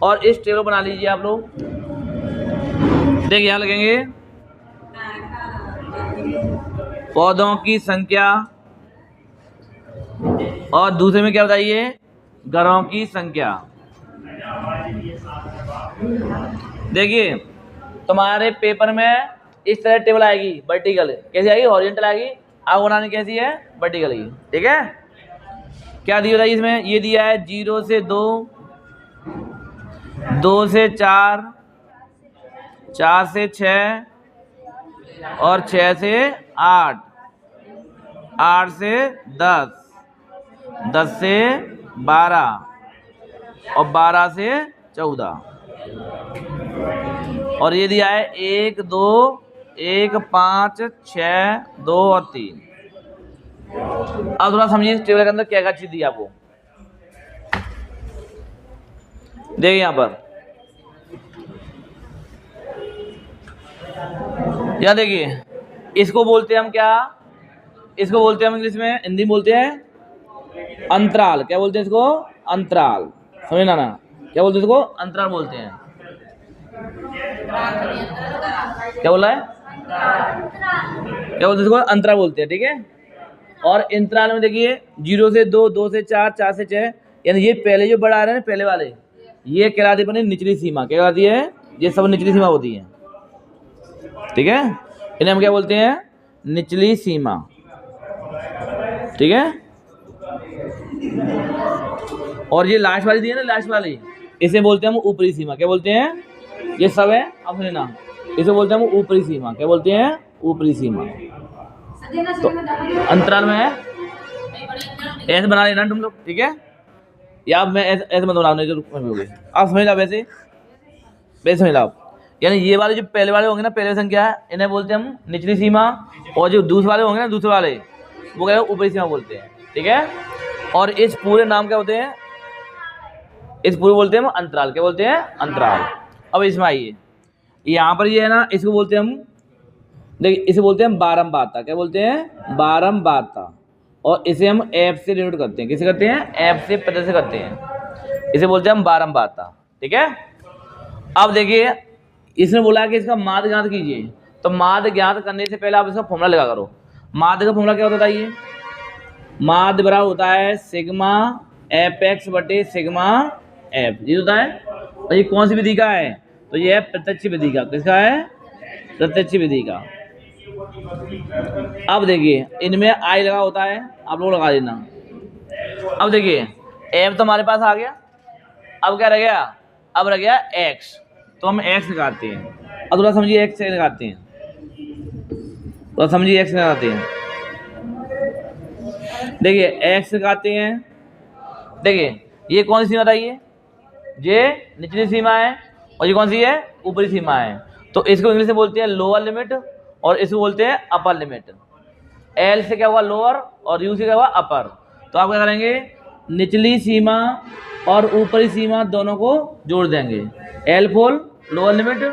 और इस टेबल बना लीजिए आप लोग। देखिए यहाँ लगेंगे पौधों की संख्या और दूसरे में क्या बताइए, घरों की संख्या। देखिए तुम्हारे पेपर में इस तरह टेबल आएगी, वर्टिकल। कैसी आएगी? हॉरिजॉन्टल आएगी। आपको बनानी कैसी है? वर्टिकल ही। ठीक है। क्या दिया है इसमें? ये दिया है 0 से 2, 2 से 4, 4 से 6 और 6 से 8, 8 से 10, 10 से 12 और 12 से 14। और ये दिया है 1, 2, 1, 5, 6, 2 और 3। अब थोड़ा समझिए इस टेबल के अंदर क्या क्या चीज दी आपको। देखिए यहां पर, यहां देखिए, इसको बोलते हैं हम क्या? इसको बोलते हैं हम इंग्लिश में, हिंदी में बोलते हैं अंतराल। क्या बोलते हैं इसको? अंतराल। समझना ना, क्या बोलते हैं इसको? अंतराल बोलते हैं। क्या बोला है? क्या बोलते हैं इसको? अंतराल बोलते हैं। ठीक है। और अंतराल में देखिए 0 से 2, 2 से 4, 4 से 6, यानी ये पहले जो बढ़ा रहे हैं पहले वाले, ये कहलाती है निचली सीमा। क्या कहलाती है? ये सब निचली सीमा होती है। ठीक है। इन्हें हम क्या बोलते हैं? निचली सीमा। ठीक है। और ये लास्ट वाली दी है ना, लास्ट वाली, इसे बोलते हैं हम ऊपरी सीमा। क्या बोलते हैं? ये सब है, अब लेना, इसे बोलते हैं हम ऊपरी सीमा। क्या बोलते हैं? ऊपरी सीमा। तो अंतराल में है, ऐसे बना लेना तुम लोग। ठीक है। या मैं ऐसे मत बनाओ, नहीं तो आप समझ लो। वैसे समझ लो आप। यानी ये वाले जो पहले वाले होंगे ना, पहले संख्या है, इन्हें बोलते हैं हम निचली सीमा। और जो दूसरे वाले होंगे ना, दूसरे वाले, वो क्या है? ऊपरी सीमा बोलते हैं। ठीक है। और इस पूरे नाम क्या होते हैं? इस पूरे बोलते हैं हम अंतराल। क्या बोलते हैं? अंतराल। अब इसमें आइए, यहाँ पर ये है ना, इसको बोलते हैं हम, देखिए इसे बोलते हैं बारंबारता। क्या बोलते हैं? बारंबारता। और इसे हम एफ से डिनोट करते हैं। किसे करते हैं? एफ से, पता से करते हैं। इसे बोलते हैं हम बारंबारता। ठीक है। अब देखिए इसने बोला कि इसका माध्य ज्ञात कीजिए। तो माध्य ज्ञात करने से पहले आप इसका फॉर्मूला लगा करो। माध्य का फॉर्मूला क्या होता है? ये माध्य बराबर होता है सिग्मा एफ एक्स बटे सिग्मा एफ। ये होता है। तो ये कौन सी विधि का है? तो ये है प्रत्यक्ष विधि का। किसका है? प्रत्यक्ष विधि का। अब देखिए इनमें आई लगा होता है, आप लोग लगा देना। अब देखिए एफ तो हमारे पास आ गया। अब क्या रह गया? अब रह गया एक्स। तो हम एक्स लगाते हैं। अब थोड़ा समझिए एक्स से लगाते हैं, थोड़ा समझिए एक्स लगाते हैं। देखिए एक्स लगाते हैं। देखिए ये कौन सी सीमा बताइए? ये निचली सीमा है। और ये कौन सी है? ऊपरी सीमा है। तो इसको इंग्लिश में बोलते हैं लोअर लिमिट और इसको बोलते हैं अपर लिमिट। एल से क्या हुआ? लोअर, और यू से क्या हुआ? अपर। तो आप क्या करेंगे? निचली सीमा और ऊपरी सीमा दोनों को जोड़ देंगे। एल फॉर लोअर लिमिट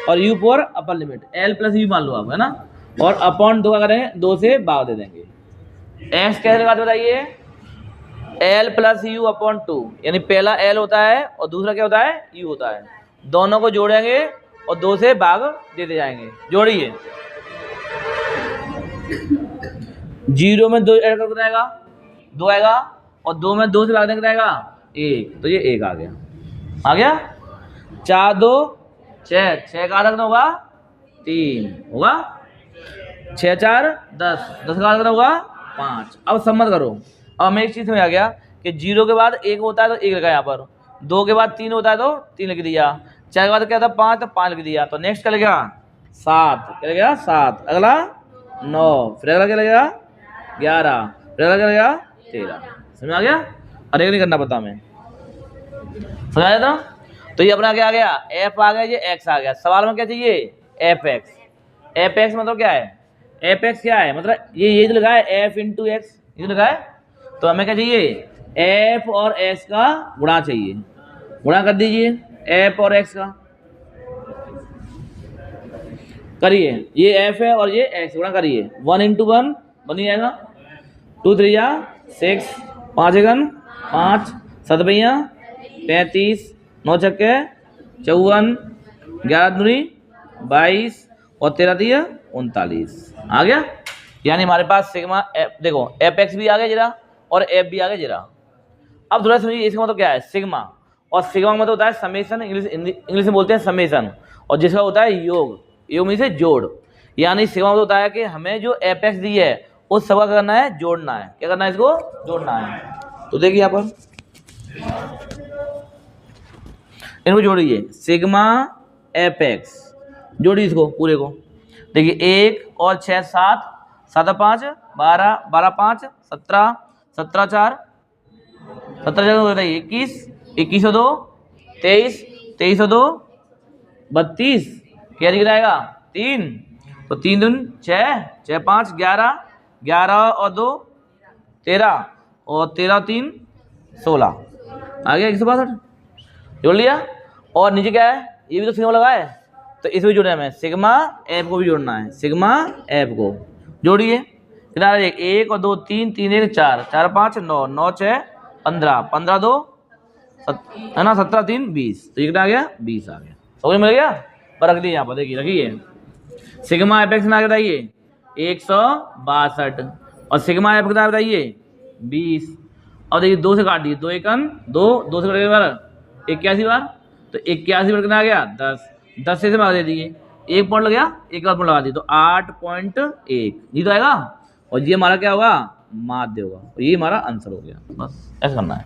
और you for upper limit. L plus you मान लो आप, है ना। और अपॉन 2 क्या करेंगे? 2 से भाग दे देंगे। एक्स कैसे लगाते बताइए? एल प्लस यू अपॉन 2, यानी पहला एल होता है और दूसरा क्या होता है? यू होता है। दोनों को जोड़ेंगे और 2 से भाग देते जाएंगे। जोड़िए, 0 में 2 ऐड करके आएगा 2 आएगा, और 2 में 2 से भाग देंगे आएगा 1। तो ये 1 आ गया। आ गया। 4 2 6, 6 का रखना होगा 3 होगा। 6 4 10, 10 का रखना होगा 5। अब सम्मत करो। अब हमें एक चीज में आ गया कि 0 के बाद 1 होता है तो 1 लगा यहाँ पर, 2 के बाद 3 होता है तो 3 लिख दिया, 4 के बाद क्या था? 5, तो 5 लिख दिया। तो नेक्स्ट क्या लगेगा? 7। क्या लगेगा? 7। अगला 9, फिर अगला क्या लगेगा? 11, फिर अगला क्या लगेगा? 13। समझ आ गया? अरे नहीं करना पता हमें, समझ आया था? तो ये अपना क्या आ गया? एफ आ गया, ये एक्स आ गया। सवाल में क्या चाहिए? F x. एफ एक्स मतलब क्या है? एफ एक्स क्या है? मतलब ये जो लगा है एफ इंटू एक्स, ये लगा है। तो हमें क्या चाहिए? एफ और एक्स का गुणा चाहिए। गुणा कर दीजिए एफ और एक्स का, करिए। ये एफ है और ये एक्स, गुणा करिए। 1 इंटू 1 बन जाएगा। 2 3 6, 5 1 5, 7 35, 9 छक्के 54, 11 दूनी 22 और 13 दिया 39। आ गया। यानी हमारे पास सिग्मा एफ, देखो एफ एक्स भी आ गया जरा और एफ भी आ गया जरा। अब थोड़ा समझिए इसका मतलब क्या है, सिग्मा, और सिग्मा का मतलब होता है समेशन, इंग्लिश में बोलते हैं समेशन, और जिसका होता है योग, योग में से जोड़। यानी सिग्मा मतलब होता है कि हमें जो एफ एक्स दी है उस सबका करना है, जोड़ना है। क्या करना है, इसको जोड़ना है। तो देखिए यहाँ पर इनको जोड़िए, सिग्मा एफ एक्स, जोड़िए इसको पूरे को। देखिए 1 और 6 7, 7 5 12, 12 5 17, 17 4, 17 4 21, 21 और 2 23, 23 और 2 32, क्या दिख जाएगा 3, तो 3 दून 6, 6 5 11, 11 और 2 13 और 13 3 16, आ गया 162। जोड़ लिया। और नीचे क्या है, ये भी तो सिग्मा लगा है, तो इसमें जोड़ना है हमें, सिग्मा एफ को भी जोड़ना है, सिग्मा एफ को जोड़िए। कितना 1 और 2 3, 3 1 4, 4 5 9, 9 6 15, 15 2 है ना 17 3 20, तो ये कितना आ गया 20 आ गया। समझ मिल गया। पर रख दिए यहाँ पर, देखिए रखिए, सिग्मा एफ एक्स कितना बताइए 162, और सिग्मा एफ कितना बताइए 20। और देखिए 2 से काट दिए, 2 1 2, 2 से कटेगा बार 81 बार, तो 81 बार कितना आ गया 10, 10 से मार दे दिए, 1 पॉइंट लग गया, एक और पॉइंट लगा दिए, तो 8.1 ये तो आएगा। और ये हमारा क्या होगा, माध्य होगा, और ये हमारा आंसर हो गया। बस ऐसा करना है।